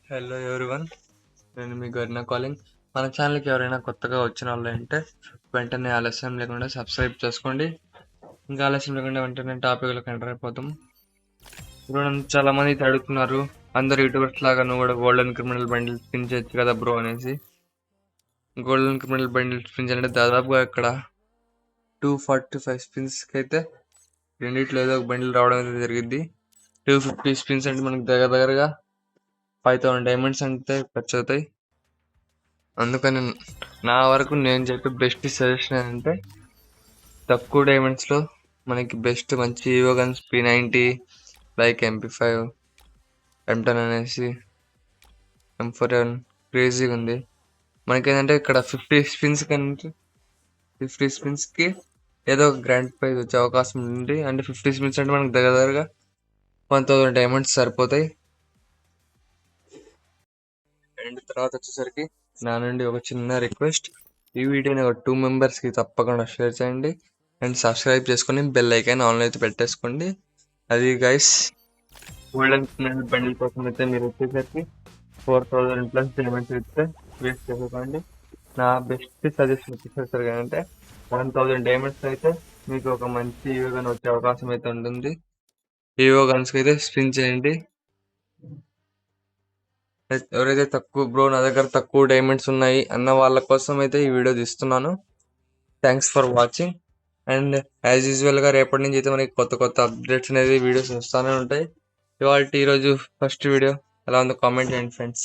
Hello everyone, నేను మీ గర్నా calling. మన ఛానల్కి ఎవరైనా కొత్తగా వచ్చిన వాళ్ళు అంటే వెంటనే ఆలస్యం లేకుండా సబ్స్క్రైబ్ చేసుకోండి. ఇంకా ఆలస్యం లేకుండా వెంటనే టాపిక్లకు ఎంటర్ అయిపోతాం. ఇప్పుడు నన్ను చాలా మంది అడుగుతున్నారు, అందరు యూట్యూబర్స్ లాగా నువ్వు కూడా గోల్డెన్ క్రిమినల్ బండిల్ స్పిన్ చేయొచ్చు కదా బ్రో అనేసి. గోల్డెన్ క్రిమినల్ బండిల్ స్పిన్ అంటే దాదాపుగా ఇక్కడ 245 స్పిన్స్కి అయితే రెండిట్లో ఏదో ఒక బండిల్ రావడం అయితే జరిగింది. 250 స్పిన్స్ అంటే మనకి దగ్గరగా 5000 డైమండ్స్ అంటే ఖర్చు అవుతాయి. అందుకని నా వరకు నేను చెప్పే బెస్ట్ సజెషన్ ఏంటంటే తక్కువ డైమండ్స్లో మనకి బెస్ట్ మంచి EO guns P90 like MP5 M10 అనేసి M4 క్రేజీగా ఉంది. మనకేంటంటే ఇక్కడ 50 స్పిన్స్కి ఏదో ఒక గ్రాండ్ ప్రైజ్ వచ్చే అవకాశం ఉంది. అంటే 50 స్పిన్స్ అంటే మనకు దగ్గరగా 1000 డైమండ్స్ సరిపోతాయి. అండ్ తర్వాత వచ్చేసరికి నా నుండి ఒక చిన్న రిక్వెస్ట్, ఈ వీడియోని ఒక 2 మెంబర్స్కి తప్పకుండా షేర్ చేయండి అండ్ సబ్స్క్రైబ్ చేసుకొని బెల్ ఐకాన్ ఆన్లో అయితే పెట్టేసుకోండి. అది గైస్, గోల్డెన్ క్రిమినల్ బండిల్ కోసం అయితే మీరు వచ్చేసరికి 4000+ డైమండ్స్ ఇస్తే వేస్ట్ చేసుకోండి. నా బెస్ట్ సజెషన్ వచ్చేసరికి అంటే 1000 డైమండ్స్ అయితే మీకు ఒక మంచి ఈవో గన్ వచ్చే అవకాశం అయితే ఉంటుంది. ఈవో గన్స్కి అయితే స్పిన్ చేయండి. ఎవరైతే తక్కువ బ్రో నా దగ్గర తక్కువ డైమండ్స్ ఉన్నాయి అన్న వాళ్ళ కోసం అయితే ఈ వీడియో తీస్తున్నాను. Thanks for watching. And as యూజువల్గా రేపటి నుంచి అయితే మనకి కొత్త కొత్త అప్డేట్స్ అనేది వీడియోస్ వస్తూనే ఉంటాయి. ఈరోజు ఫస్ట్ వీడియో ఎలా ఉందో కామెంట్ చేయండి ఫ్రెండ్స్.